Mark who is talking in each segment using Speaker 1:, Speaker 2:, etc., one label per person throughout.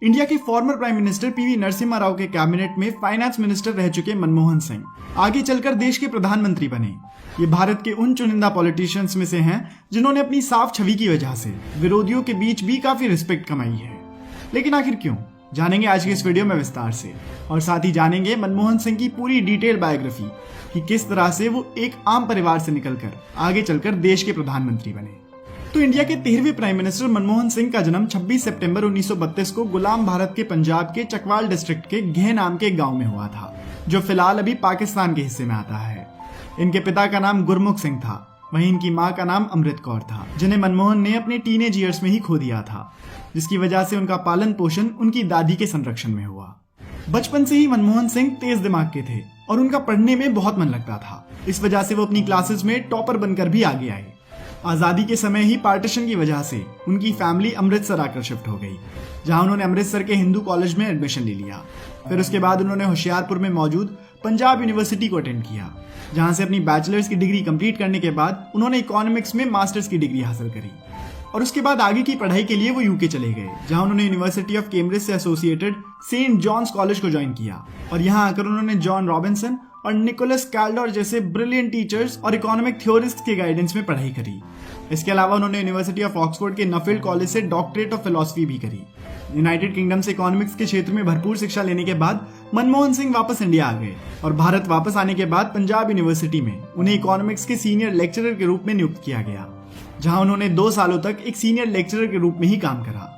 Speaker 1: India के former prime minister PV Narasimha Rao के cabinet में फाइनेंस मिनिस्टर रह चुके मनमोहन सिंह आगे चलकर देश के प्रधानमंत्री बने। ये भारत के उन चुनिंदा पॉलिटिशियंस में से हैं जिन्होंने अपनी साफ छवि की वजह से विरोधियों के बीच भी काफी रिस्पेक्ट कमाई है। लेकिन आखिर क्यों, जानेंगे आज के इस वीडियो में विस्तार से, और साथ ही जानेंगे मनमोहन सिंह की पूरी डिटेल बायोग्राफी कि किस तरह से वो एक आम परिवार से निकलकर आगे चलकर देश के प्रधानमंत्री बने। तो इंडिया के 13वें प्राइम मिनिस्टर मनमोहन सिंह का जन्म 26 सितंबर 1932 को गुलाम भारत के पंजाब के चकवाल डिस्ट्रिक्ट के घेह नाम के एक गांव में हुआ था, जो फिलहाल अभी पाकिस्तान के हिस्से में आता है। इनके पिता का नाम गुरमुख सिंह था, वहीं इनकी मां का नाम अमृत कौर था, जिन्हें मनमोहन ने अपने टीनेज ईयर्स में ही खो दिया था, जिसकी वजह से उनका पालन पोषण उनकी दादी के संरक्षण में हुआ। बचपन से ही मनमोहन सिंह तेज दिमाग के थे और उनका पढ़ने में बहुत मन लगता था। इस वजह से वो अपनी क्लासेस में टॉपर बनकर भी आगे आए। आजादी के समय ही पार्टीशन की वजह से उनकी फैमिली अमृतसर आकर शिफ्ट हो गई, जहां उन्होंने अमृतसर के हिंदू कॉलेज में एडमिशन ले लिया। फिर उसके बाद उन्होंने होशियारपुर में मौजूद पंजाब यूनिवर्सिटी को अटेंड किया, जहां से अपनी बैचलर्स की डिग्री कंप्लीट करने के बाद उन्होंने इकोनॉमिक्स में मास्टर्स की डिग्री हासिल करी। और उसके बाद आगे की पढ़ाई के लिए वो यूके चले गए, जहां उन्होंने यूनिवर्सिटी ऑफ कैम्ब्रिज से एसोसिएटेड सेंट जॉन्स कॉलेज को ज्वाइन किया। और यहाँ आकर उन्होंने जॉन रॉबिन्सन और निकोलस कैल्डर जैसे ब्रिलियंट टीचर्स और इकोनॉमिक थ्योरिस्ट के गाइडेंस में पढ़ाई करी। इसके अलावा उन्होंने यूनिवर्सिटी ऑफ ऑक्सफोर्ड के नफील्ड कॉलेज से डॉक्टरेट ऑफ फिलॉसफी भी करी। यूनाइटेड किंगडम से इकोनॉमिक्स के क्षेत्र में भरपूर शिक्षा लेने के बाद मनमोहन सिंह वापस इंडिया आ गए, और भारत वापस आने के बाद पंजाब यूनिवर्सिटी में उन्हें इकोनॉमिक्स के सीनियर लेक्चरर के रूप में नियुक्त किया गया, जहां उन्होंने 2 सालों तक एक सीनियर लेक्चरर के रूप में ही काम करा।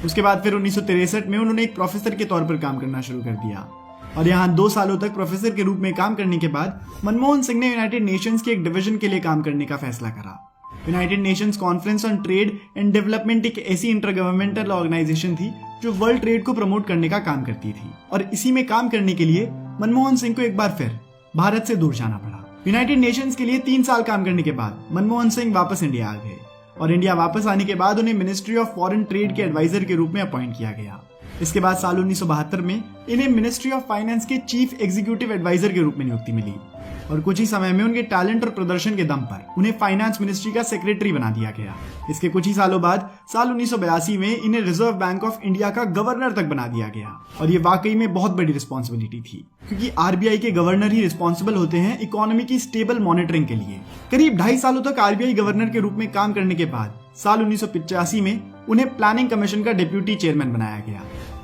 Speaker 1: उसके बाद फिर 1963 में उन्होंने एक प्रोफेसर के तौर पर काम करना शुरू कर दिया, और यहाँ 2 सालों तक प्रोफेसर के रूप में काम करने के बाद मनमोहन सिंह ने यूनाइटेड नेशंस के एक डिवीजन के लिए काम करने का फैसला करा। United Nations conference on trade and development एक ऐसी इंटरगवर्नमेंटल ऑर्गेनाइजेशन थी जो वर्ल्ड ट्रेड को प्रमोट करने का काम करती थी, और इसी में काम करने के लिए मनमोहन सिंह को एक बार फिर भारत से दूर जाना पड़ा। यूनाइटेड नेशंस के लिए 3 साल काम करने के बाद मनमोहन सिंह वापस इंडिया आ गए, और इंडिया वापस आने के बाद उन्हें मिनिस्ट्री ऑफ फॉरेन ट्रेड के एडवाइजर के रूप में अपॉइंट किया गया। इसके बाद साल 1972 में इन्हें मिनिस्ट्री ऑफ फाइनेंस के चीफ एग्जीक्यूटिव एडवाइजर के रूप में नियुक्ति मिली, और कुछ ही समय में उनके टैलेंट और प्रदर्शन के दम पर उन्हें फाइनेंस मिनिस्ट्री का सेक्रेटरी बना दिया गया। इसके कुछ ही सालों बाद साल 1982 में इन्हें रिजर्व बैंक ऑफ इंडिया का गवर्नर तक बना दिया गया, और ये वाकई में बहुत बड़ी रिस्पॉन्सिबिलिटी थी, क्योंकि आरबीआई के गवर्नर ही रिस्पॉन्सिबल होते हैं इकोनॉमी की स्टेबल मॉनिटरिंग के लिए। करीब 2.5 सालों तक आरबीआई गवर्नर के रूप में काम करने के बाद साल 1985 में उन्हें प्लानिंग कमीशन का डिप्यूटी चेयरमैन बनाया गया,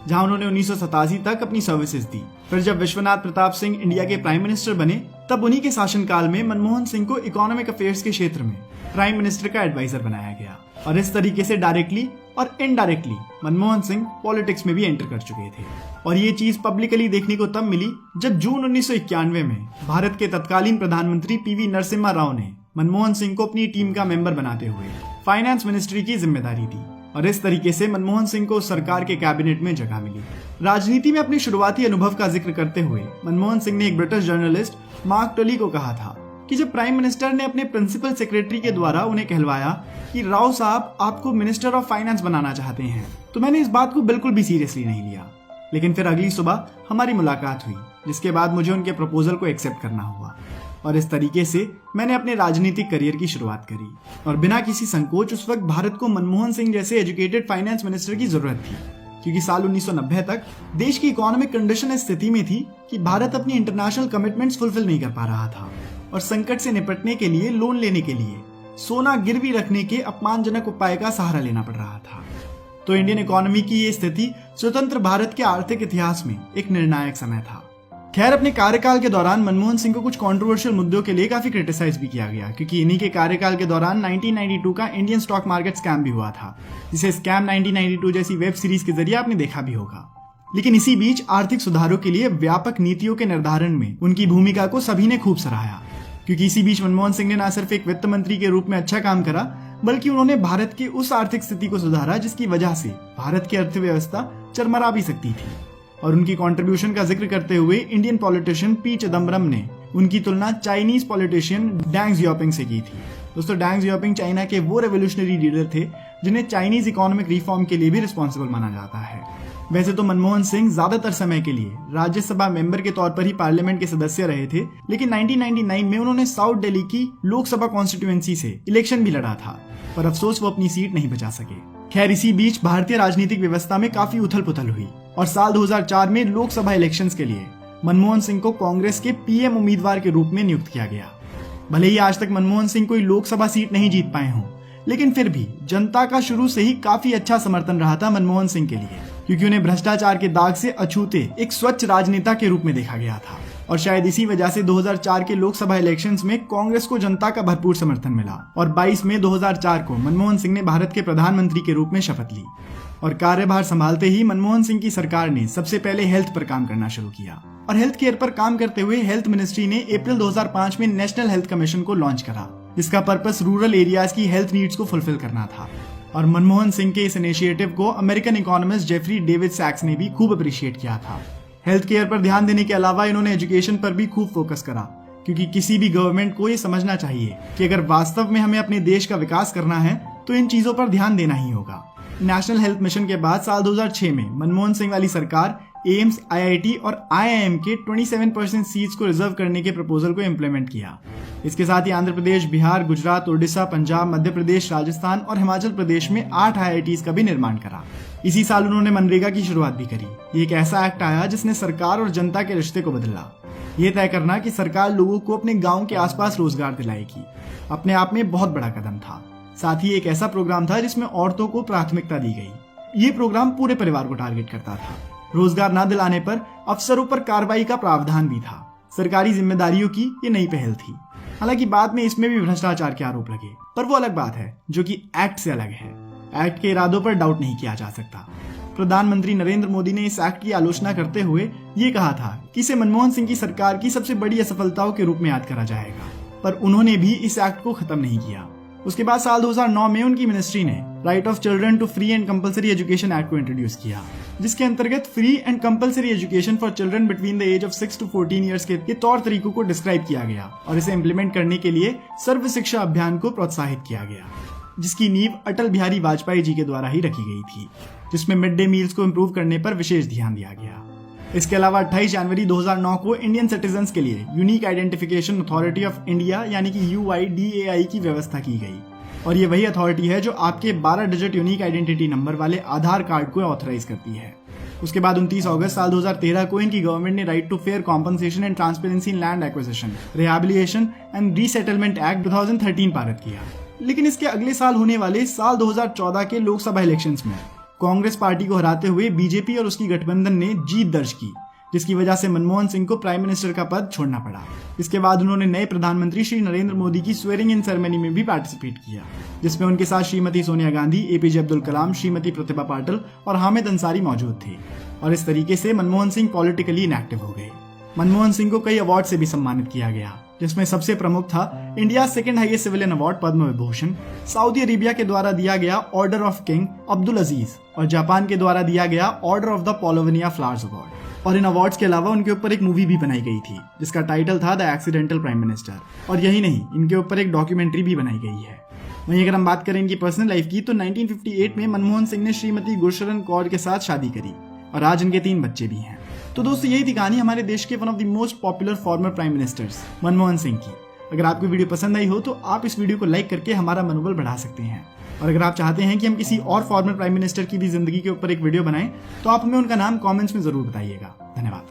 Speaker 1: जहां उन्होंने 1987 तक अपनी सर्विसेज दी। फिर जब विश्वनाथ प्रताप सिंह इंडिया के प्राइम मिनिस्टर बने, तब उन्हीं के शासनकाल में मनमोहन सिंह को इकोनॉमिक अफेयर्स के क्षेत्र में प्राइम मिनिस्टर का एडवाइजर बनाया गया, और इस तरीके से डायरेक्टली और इनडायरेक्टली मनमोहन सिंह पॉलिटिक्स में भी एंटर कर चुके थे। और ये चीज पब्लिकली देखने को तब मिली जब जून 1991 में भारत के तत्कालीन प्रधानमंत्री पीवी नरसिम्हा राव ने मनमोहन सिंह को अपनी टीम का मेंबर बनाते हुए फाइनेंस मिनिस्ट्री की जिम्मेदारी दी, और इस तरीके से मनमोहन सिंह को सरकार के कैबिनेट में जगह मिली। राजनीति में अपने शुरुआती अनुभव का जिक्र करते हुए मनमोहन सिंह ने एक ब्रिटिश जर्नलिस्ट मार्क टोली को कहा था कि जब प्राइम मिनिस्टर ने अपने प्रिंसिपल सेक्रेटरी के द्वारा उन्हें कहलवाया कि राव साहब आपको मिनिस्टर ऑफ फाइनेंस बनाना चाहते हैं, तो मैंने इस बात को बिल्कुल भी सीरियसली नहीं लिया। लेकिन फिर अगली सुबह हमारी मुलाकात हुई, जिसके बाद मुझे उनके प्रपोजल को एक्सेप्ट करना हुआ, और इस तरीके से मैंने अपने राजनीतिक करियर की शुरुआत करी। और बिना किसी संकोच उस वक्त भारत को मनमोहन सिंह जैसे एजुकेटेड फाइनेंस मिनिस्टर की जरूरत थी, क्योंकि साल 1990 तक देश की इकोनॉमिक कंडीशन इस स्थिति में थी कि भारत अपनी इंटरनेशनल कमिटमेंट्स फुलफिल नहीं कर पा रहा था, और संकट से निपटने के लिए लोन लेने के लिए सोना गिरवी रखने के अपमानजनक उपाय का सहारा लेना पड़ रहा था। तो इंडियन इकोनॉमी की ये स्थिति स्वतंत्र भारत के आर्थिक इतिहास में एक निर्णायक समय था। खैर, अपने कार्यकाल के दौरान मनमोहन सिंह को कुछ कंट्रोवर्शियल मुद्दों के लिए काफी क्रिटिसाइज भी किया गया, क्योंकि इन्हीं के कार्यकाल के दौरान 1992 का इंडियन स्टॉक मार्केट स्कैम भी हुआ था, जिसे स्कैम 1992 जैसी वेब सीरीज के जरिए आपने देखा भी होगा। लेकिन इसी बीच आर्थिक सुधारों के लिए व्यापक नीतियों के निर्धारण में उनकी भूमिका को सभी ने खूब सराहा, क्योंकि इसी बीच मनमोहन सिंह ने न सिर्फ एक वित्त मंत्री के रूप में अच्छा काम करा, बल्कि उन्होंने भारत की उस आर्थिक स्थिति को सुधारा जिसकी वजह से भारत की अर्थव्यवस्था चरमरा भी सकती थी। और उनकी कंट्रीब्यूशन का जिक्र करते हुए इंडियन पॉलिटिशियन पी चिदम्बरम ने उनकी तुलना चाइनीज पॉलिटिशियन डेंग जियाओपिंग से की थी। दोस्तों, डेंग जियाओपिंग चाइना के वो रेवोल्यूशनरी लीडर थे जिन्हें चाइनीज इकोनॉमिक रिफॉर्म के लिए भी रिस्पॉन्सिबल माना जाता है। वैसे तो मनमोहन सिंह ज्यादातर समय के लिए राज्यसभा मेंबर के तौर पर ही पार्लियामेंट के सदस्य रहे थे, लेकिन 1999 में उन्होंने साउथ दिल्ली की लोकसभा कॉन्स्टिट्यूएंसी से इलेक्शन भी लड़ा था, पर अफसोस वो अपनी सीट नहीं बचा सके। खैर इसी बीच भारतीय राजनीतिक व्यवस्था में काफी उथल पुथल हुई और साल 2004 में लोकसभा इलेक्शंस के लिए मनमोहन सिंह को कांग्रेस के पीएम उम्मीदवार के रूप में नियुक्त किया गया। भले ही आज तक मनमोहन सिंह कोई लोकसभा सीट नहीं जीत पाए हों, लेकिन फिर भी जनता का शुरू से ही काफी अच्छा समर्थन रहा था मनमोहन सिंह के लिए, क्योंकि उन्हें भ्रष्टाचार के दाग से अछूते एक स्वच्छ राजनेता के रूप में देखा गया था। और शायद इसी वजह से 2004 के लोकसभा इलेक्शंस में कांग्रेस को जनता का भरपूर समर्थन मिला और 22 मई 2004 को मनमोहन सिंह ने भारत के प्रधानमंत्री के रूप में शपथ ली। और कार्यभार संभालते ही मनमोहन सिंह की सरकार ने सबसे पहले हेल्थ पर काम करना शुरू किया और हेल्थ केयर पर काम करते हुए हेल्थ मिनिस्ट्री ने अप्रैल 2005 में नेशनल हेल्थ कमीशन को लॉन्च करा, जिसका पर्पस रूरल एरियाज की हेल्थ नीड्स को फुलफिल करना था। और मनमोहन सिंह के इस इनिशिएटिव को अमेरिकन इकोनॉमिस्ट जेफरी डेविड सैक्स ने भी खूब अप्रिशिएट किया था। हेल्थ केयर पर ध्यान देने के अलावा इन्होंने एजुकेशन पर भी खूब फोकस करा, क्योंकि किसी भी गवर्नमेंट को ये समझना चाहिए कि अगर वास्तव में हमें अपने देश का विकास करना है तो इन चीजों पर ध्यान देना ही होगा। नेशनल हेल्थ मिशन के बाद साल 2006 में मनमोहन सिंह वाली सरकार एम्स, आईआईटी और आईआईएम के 27% सीट्स को रिजर्व करने के प्रपोजल को इम्प्लीमेंट किया। इसके साथ ही आंध्र प्रदेश, बिहार, गुजरात, ओडिशा, पंजाब, मध्य प्रदेश, राजस्थान और हिमाचल प्रदेश में 8 आईआईटीज का भी निर्माण करा। इसी साल उन्होंने मनरेगा की शुरुआत भी करी। ये एक ऐसा एक्ट आया जिसने सरकार और जनता के रिश्ते को बदला। ये तय करना कि सरकार लोगों को अपने गाँव के आसपास रोजगार दिलाएगी, अपने आप में बहुत बड़ा कदम था। साथ ही एक ऐसा प्रोग्राम था जिसमें औरतों को प्राथमिकता दी गई। ये प्रोग्राम पूरे परिवार को टारगेट करता था। रोजगार न दिलाने पर अफसरों पर कार्रवाई का प्रावधान भी था। सरकारी जिम्मेदारियों की ये नई पहल थी। हालांकि बाद में इसमें भी भ्रष्टाचार के आरोप लगे, पर वो अलग बात है जो कि एक्ट से अलग है। एक्ट के इरादों पर डाउट नहीं किया जा सकता। प्रधानमंत्री नरेंद्र मोदी ने इस एक्ट की आलोचना करते हुए ये कहा था कि इसे मनमोहन सिंह की सरकार की सबसे बड़ी असफलताओं के रूप में याद करा जाएगा, पर उन्होंने भी इस एक्ट को खत्म नहीं किया। उसके बाद साल 2009 में उनकी मिनिस्ट्री ने right of children to free and compulsory education act को इंट्रोड्यूस किया, जिसके अंतर्गत free and compulsory education for children between the age of 6 to 14 years के तौर तरीकों को डिस्क्राइब किया गया और इसे इम्प्लीमेंट करने के लिए सर्व शिक्षा अभियान को प्रोत्साहित किया गया, जिसकी नींव अटल बिहारी वाजपेयी जी के द्वारा ही रखी गई थी, जिसमें मिड डे मील्स को इम्प्रूव करने पर विशेष ध्यान दिया गया। इसके अलावा 28 जनवरी 2009 को इंडियन सिटीजन्स के लिए unique identification authority of India यानी कि UIDAI की व्यवस्था की गई और ये वही अथॉरिटी है जो आपके 12 डिजिट यूनिक आइडेंटिटी नंबर वाले आधार कार्ड को ऑथराइज करती है। उसके बाद 29 अगस्त साल 2013 को इनकी गवर्नमेंट ने right to fair compensation and transparency in land acquisition, rehabilitation and resettlement act 2013 पारित किया। लेकिन इसके अगले साल होने वाले साल 2014 के लोकसभा इलेक्शंस में कांग्रेस पार्टी को हराते हुए बीजेपी और उसकी गठबंधन ने जीत दर्ज की, जिसकी वजह से मनमोहन सिंह को प्राइम मिनिस्टर का पद छोड़ना पड़ा। इसके बाद उन्होंने नए प्रधानमंत्री श्री नरेंद्र मोदी की स्वेरिंग इन सेरेमनी में भी पार्टिसिपेट किया, जिसमें उनके साथ श्रीमती सोनिया गांधी, APJ अब्दुल कलाम, श्रीमती प्रतिभा पाटिल और हामिद अंसारी मौजूद थे। और इस तरीके से मनमोहन सिंह पॉलिटिकली इनएक्टिव हो गए। मनमोहन सिंह को कई अवार्ड से भी सम्मानित किया गया, जिसमें सबसे प्रमुख था India second highest civilian award Padma Vibhushan, Saudi Arabia के द्वारा दिया गया order of king Abdul Aziz और जापान के द्वारा दिया गया order of the Paulownia flowers award. और इन अवार्ड्स के अलावा उनके ऊपर एक मूवी भी बनाई गई थी जिसका टाइटल था द एक्सीडेंटल प्राइम मिनिस्टर। और यही नहीं, इनके ऊपर एक डॉक्यूमेंट्री भी बनाई गई है। वहीं अगर हम बात करें इनकी पर्सनल लाइफ की तो 1958 में मनमोहन सिंह ने श्रीमती गुरशरण कौर के साथ शादी करी और आज इनके 3 बच्चे भी हैं। तो दोस्तों यही थी कहानी हमारे देश के one of the most popular former prime ministers Manmohan Singh की। अगर आपको वीडियो पसंद आई हो तो आप इस वीडियो को लाइक करके हमारा मनोबल बढ़ा सकते हैं। और अगर आप चाहते हैं कि हम किसी और फॉर्मर प्राइम मिनिस्टर की भी जिंदगी के ऊपर एक वीडियो बनाएं तो आप हमें उनका नाम कमेंट्स में जरूर बताइएगा। धन्यवाद।